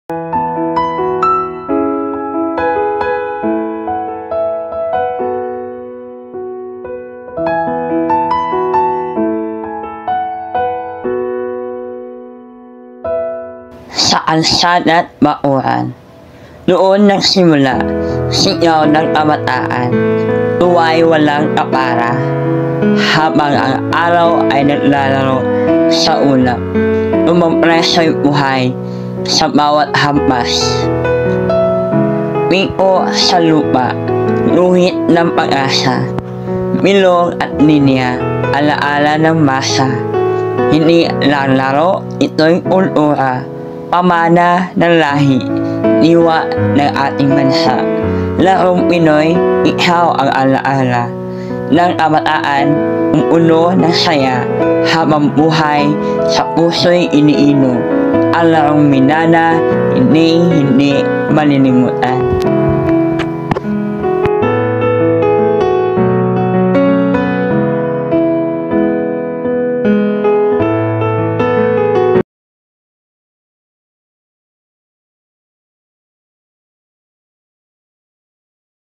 Sa kalsada't bakuran. Noon nagsimula, sigaw ng kabataan, tuwa'y walang kapara, habang ang araw ay naglalaro sa ulap. Umampreso'y buhay sa bawat hampas. Piko sa lupa, luhit ng pag-asa, bilog at linya, alaala ng masa. Hindi lang laro, ito'y kultura, pamana ng lahi, diwa ng ating bansa. Larong Pinoy, ikaw ang alaala ng kabataan, umuuno ng saya, habang buhay sa puso'y iniinom. Ang larong minana, hindi malilimutan.